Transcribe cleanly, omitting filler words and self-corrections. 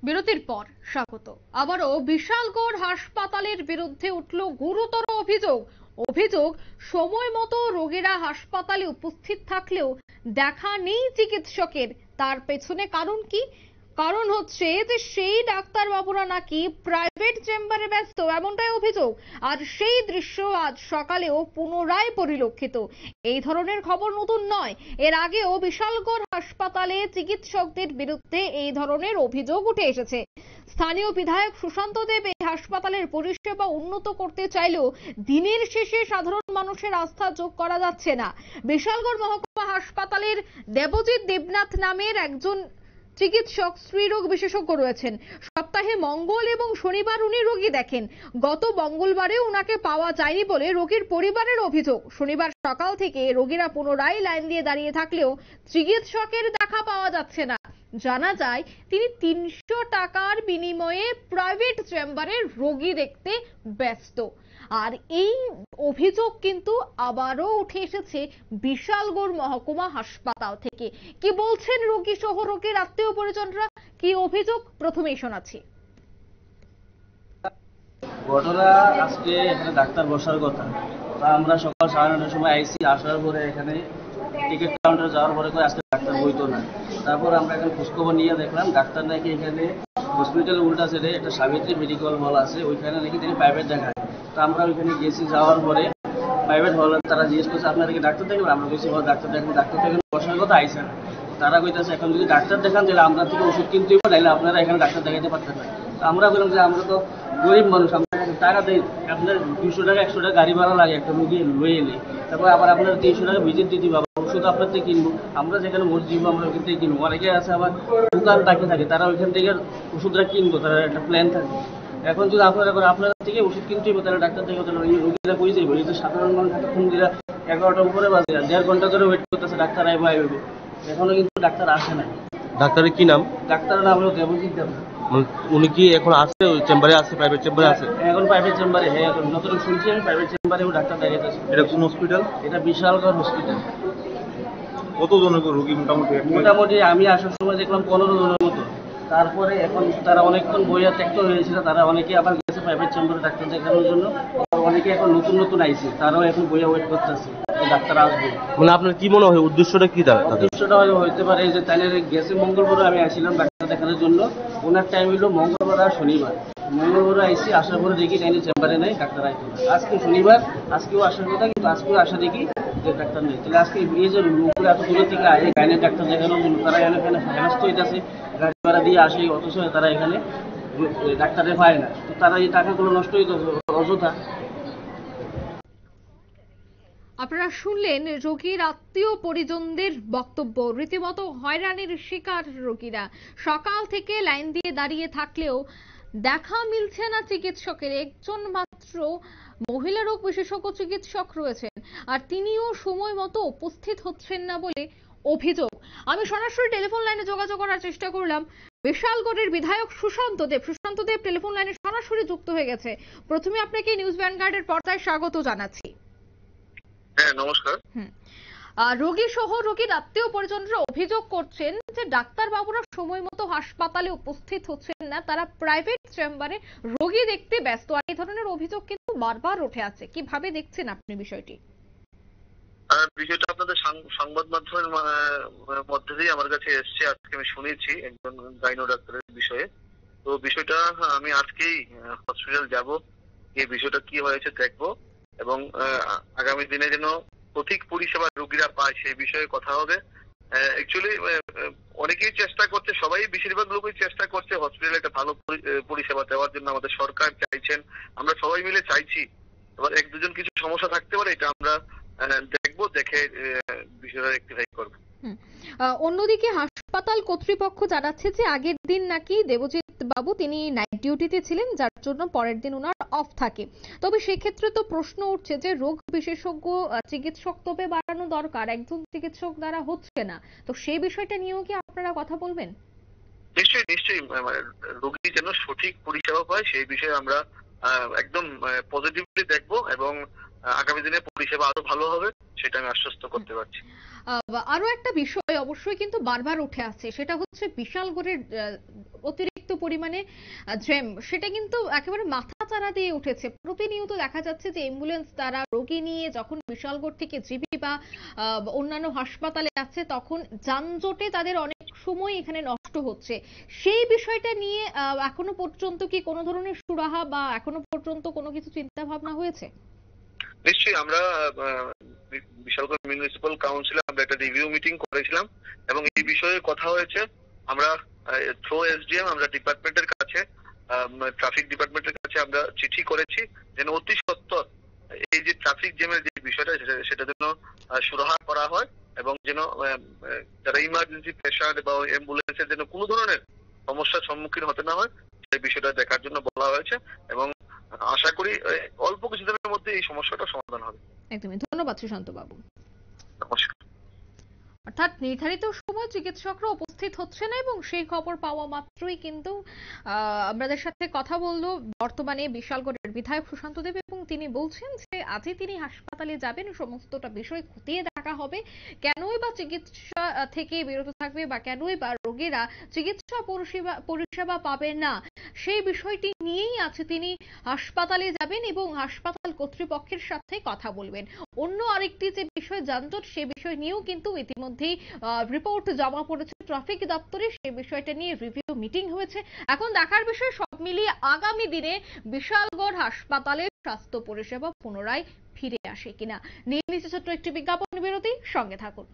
বিরতির পর স্বাগত। আবারও বিশালগড় হাসপাতালের বিরুদ্ধে উঠল গুরুতর অভিযোগ। অভিযোগ, সময় মতো রোগীরা হাসপাতালে উপস্থিত থাকলেও দেখা নেই চিকিৎসকের। তার পেছনে কারণ কি? কারণ হচ্ছে যে সেই ডাক্তারবাবুরা নাকি প্রাইভেট চেম্বারে ব্যস্ত, এমনটাই অভিযোগ। আর সেই দৃশ্য আজ সকালেও পুনরায় পরিলক্ষিত। এই ধরনের খবর নতুন নয়, এর আগেও বিশালগড় হাসপাতালে চিকিৎসকদের বিরুদ্ধে এই ধরনের অভিযোগ উঠে এসেছে। স্থানীয় বিধায়ক সুশান্ত দেব এই হাসপাতালের পরিষেবা উন্নত করতে চাইলেও দিনের শেষে সাধারণ মানুষের আস্থা যোগ করা যাচ্ছে না। বিশালগড় মহকুমা হাসপাতালের দেবজিৎ দেবনাথ নামের একজন চিকিৎসক স্ত্রীরোগ বিশেষজ্ঞ রয়েছেন। সপ্তাহে মঙ্গল এবং শনিবার উনি রোগী দেখেন। গত মঙ্গলবারে উনাকে পাওয়া যায়নি বলে রোগীর পরিবারের অভিযোগ। শনিবার সকাল থেকে রোগীরা পুনরায় লাইন দিয়ে দাঁড়িয়ে থাকলেও চিকিৎসকের দেখা পাওয়া যাচ্ছে না। জানা যায় তিনি ৩০০ টাকার বিনিময়ে প্রাইভেট চেম্বারে রোগী দেখতে ব্যস্ত। আর এই অভিযোগ কিন্তু আবারও উঠে এসেছে বিশালগড় মহকুমা হাসপাতাল থেকে। কি বলছেন রোগী সহ রোগীর আত্মীয় পরিজনরা, কি অভিযোগ, প্রথমেই শোনাচ্ছি। ঘটনা, আজকে এখানে ডাক্তার বসার কথা। তা আমরা সকাল 9:30টার সময় আইসি, আসার পরে এখানে টিকিট কাউন্টারে যাওয়ার পরে আজকে ডাক্তার বইতো না। তারপর আমরা এখানে খোঁজখবর নিয়ে দেখলাম ডাক্তার নাকি এখানে হসপিটালের উল্টা সাইডে একটা সাবিত্রী মেডিকেল হল আছে, ওইখানে নাকি তিনি প্রাইভেট দেখায়। তা আমরা ওইখানে গেছি, যাওয়ার পরে প্রাইভেট হলে তারা জিজ্ঞেস করছে আপনারা কি ডাক্তার দেখবেন? আমরা বলছি ডাক্তার দেখবেন। ডাক্তার দেখেন বসার কথা আইসে না। তারা কইতেছে এখন যদি ডাক্তার দেখান তাহলে আমরা থেকে ওষুধ কিনতে হবে, তাহলে আপনারা এখানে ডাক্তার দেখাইতে পারতেন না। আমরা বললাম যে আমরা তো গরিব মানুষ, আমরা টাকা দিই, আপনার 200 টাকা 100 টাকা গাড়ি ভাড়া লাগে একটা রুগী লয়ে এলে, তারপর আবার আপনার 300 টাকা ভিজিট দিতে পারবো, ওষুধ আপনার থেকে কিনবো, আমরা যেখানে মসজিদ দিব আমরা ওইখান থেকে কিনবো। অনেকে আছে আবার দোকান তাকিয়ে থাকে, তারা ওইখান থেকে ওষুধটা কিনবো, তারা একটা প্ল্যান থাকে। এখন যদি আপনারা আপনার থেকে ওষুধ কিনতে হবে তাহলে ডাক্তার থেকে তাহলে রোগীরা কই যাইব? এই যে সাধারণ মানুষ ফোন দিলা 11টার উপরে বাজে, 1.5 ঘন্টা ধরে ওয়েট করতেছে ডাক্তার আইব আইব, এখনো কিন্তু ডাক্তার আসে নাই। ডাক্তারের কি নাম? ডাক্তারের নাম হলো দেবজিৎ দেব। উনি কি এখন আছে চেম্বারে আছে, প্রাইভেট চেম্বারে আছে? এখন প্রাইভেট চেম্বারে, হ্যাঁ এখন যতটুকু শুনছি আমি প্রাইভেট চেম্বারেও ডাক্তার দেখাইতেছে। এটা কোন হসপিটাল? এটা বিশালগড় হসপিটাল। কতজনের রোগী মোটামুটি? মোটামুটি আমি আসার সময় দেখলাম 15 জনের মতো। তারপরে এখন তারা অনেকক্ষণ বইয়া ত্যাক্ত হয়েছিল, তারা অনেকে আবার গেছে প্রাইভেট চেম্বারে ডাক্তার দেখানোর জন্য। অনেকে এখন নতুন নতুন আইছে, তারাও এখন বইয়া ওয়েট করতেছে ডাক্তার আসবে। মানে আপনার কি মনে হয় উদ্দেশ্যটা কি? উদ্দেশ্যটা হইতে পারে যে তাহলে গেছে মঙ্গলবার আমি আসছিলাম ডাক্তার দেখানোর জন্য, ওনার টাইম হইলো মঙ্গলবার আর শনিবার। মঙ্গলবার আইসি, আসার পরে দেখি তাইলে চেম্বারে নেই, ডাক্তার আইতো না। আজকে শনিবার, আজকেও আসার কথা, কিন্তু আজকেও আসা দেখি যে ডাক্তার নেই। তাহলে আজকে এই যে লোকগুলো এত দূরের থেকে আসে গাইনের ডাক্তার দেখানোর জন্য, তারা এখানে হেনস্থ হইতেছে, গাড়ি ভাড়া দিয়ে আসে, অথচ তারা এখানে ডাক্তারে পায় না। তো তারা এই টাকাগুলো নষ্ট হইতেছে অযথা। আপনারা শুনলেন রোগীর আত্মীয় পরিজনদের বক্তব্য। রীতিমতো হয়রানির শিকার রোগীরা। সকাল থেকে লাইন দিয়ে দাঁড়িয়ে থাকলেও দেখা মিলছে না চিকিৎসকের। একজন মাত্র মহিলা রোগ বিশেষজ্ঞ চিকিৎসক রয়েছেন, আর তিনিও সময় মতো উপস্থিত হচ্ছেন না বলে অভিযোগ। আমি সরাসরি টেলিফোন লাইনে যোগাযোগ করার চেষ্টা করলাম। বিশালগড়ের বিধায়ক সুশান্ত দেব টেলিফোন লাইনে সরাসরি যুক্ত হয়ে গেছে। প্রথমে আপনাকে নিউজ ভ্যানগার্ডের পর্দায় স্বাগত জানাচ্ছি। হ্যাঁ, নমস্কার। রোগী সহ রোগীর আত্মীয় পরিজনরা অভিযোগ করছেন যে ডাক্তার বাবুরা সময় মতো হাসপাতালে উপস্থিত হচ্ছেন না, তারা প্রাইভেট চেম্বারে রোগী দেখতে ব্যস্ত। আর এই ধরনের অভিযোগ কিন্তু বারবার উঠে আসছে। কিভাবে দেখছেন আপনি বিষয়টি? বিষয়টা আপনাদের সংবাদ মাধ্যমের মধ্যে দিয়ে আমার কাছে এসছে, আজকে আমি শুনেছি একজন গাইনো ডাক্তারের বিষয়ে। তো বিষয়টা আমি আজকেই হসপিটাল যাব, এই বিষয়টা কি হয়েছে দেখবো, এবং আগামী দিনে যেন সঠিক পরিষেবা রোগীরা পায় সেই বিষয়ে কথা হবে। অ্যাকচুয়ালি অনেকেই চেষ্টা করছে, সবাই বেশিরভাগ লোকই চেষ্টা করছে হসপিটালে একটা ভালো পরিষেবা দেওয়ার জন্য। আমাদের সরকার চাইছেন, আমরা সবাই মিলে চাইছি। এবার এক দুজন কিছু সমস্যা থাকতে পারে, এটা আমরা দেখবো, দেখে বিষয়টা রেকটিফাই করবো। অন্যদিকে হাসপাতাল কর্তৃপক্ষ জানাচ্ছে যে আগের দিন নাকি দেবজিৎ বাবু তিনি নাইট ডিউটিতে ছিলেন, যার জন্য পরের দিন ওনার অফ থাকে। তবে সেক্ষেত্রে তো প্রশ্ন উঠছে যে রোগ বিশেষজ্ঞ চিকিৎসক তবে বাড়ানো দরকার, একজন চিকিৎসক দ্বারা হচ্ছে না। তো সেই বিষয়টা নিয়েও কি আপনারা কথা বলবেন? নিশ্চয়ই নিশ্চয়ই, রোগী যেন সঠিক পরিষেবা পায় সেই বিষয়ে আমরা একদম পজিটিভলি দেখবো, এবং আগামী দিনে পরিষেবা আরো ভালো হবে সেটা আমি আশ্বস্ত করতে পারছি। আরো একটা বিষয় অবশ্যই কিন্তু বারবার উঠে আসছে, সেটা হচ্ছে বিশালগড়ের অতিরিক্ত অতিরিক্ত পরিমাণে জ্যাম, সেটা কিন্তু একেবারে মাথাচাড়া দিয়ে উঠেছে। প্রতিনিয়ত দেখা যাচ্ছে যে অ্যাম্বুলেন্স দ্বারা রোগী নিয়ে যখন বিশালগড় থেকে জিবি বা অন্যান্য হাসপাতালে যাচ্ছে, তখন যানজটে তাদের অনেক সময় এখানে নষ্ট হচ্ছে। সেই বিষয়টা নিয়ে এখনো পর্যন্ত কি কোনো ধরনের সুরাহা বা এখনো পর্যন্ত কোনো কিছু চিন্তা ভাবনা হয়েছে? নিশ্চয়ই আমরা বিশালগড় মিউনিসিপাল কাউন্সিলে আমরা একটা রিভিউ মিটিং করেছিলাম এবং এই বিষয়ে কথা হয়েছে। আমরা থ্রু এসডিএম আমরা ডিপার্টমেন্টের কাছে, ট্রাফিক ডিপার্টমেন্টের কাছে আমরা চিঠি করেছি যেন অতি সত্বর এই যে ট্রাফিক জ্যামের যে বিষয়টা সেটা যেন সুরাহা করা হয় এবং যেন যারা ইমার্জেন্সি পেশেন্ট বা অ্যাম্বুলেন্সের যেন কোনো ধরনের সমস্যার সম্মুখীন হতে না হয় সেই বিষয়টা দেখার জন্য বলা হয়েছে এবং আশা করি অল্প কিছুদিনের মধ্যে এই সমস্যাটা সমাধান হবে। একদমই, ধন্যবাদ সুশান্ত বাবু। নমস্কার। অর্থাৎ নির্ধারিত সময় চিকিৎসকরা উপস্থিত হচ্ছে না এবং সেই খবর পাওয়া মাত্রই কিন্তু আমাদের সাথে কথা বললো বর্তমানে বিশালগড়ের বিধায়ক সুশান্ত দেব, এবং তিনি বলছেন যে আজই তিনি হাসপাতালে যাবেন, সমস্তটা বিষয় খতিয়ে দেখা হবে, কেনই বা চিকিৎসা থেকে বিরত থাকবে বা কেনই বা রোগীরা চিকিৎসা পরিষেবা পাবে না, সেই বিষয়টি নিয়েই আছে তিনি হাসপাতালে যাবেন এবং হাসপাতাল কর্তৃপক্ষের সাথে কথা বলবেন। অন্য আরেকটি যে বিষয় যানজট, সে বিষয় নিয়েও কিন্তু ইতিমধ্যেই রিপোর্ট জমা পড়েছে ট্রাফিক দপ্তরে, সেই বিষয়টা নিয়ে রিভিউ মিটিং হয়েছে। এখন দেখার বিষয় সব মিলিয়ে আগামী দিনে বিশালগড় হাসপাতালের স্বাস্থ্য পরিষেবা পুনরায় ফিরে আসে কিনা। নিয়ে নিচ্ছে ছোট্ট একটি বিজ্ঞাপন বিরতি, সঙ্গে থাকুন।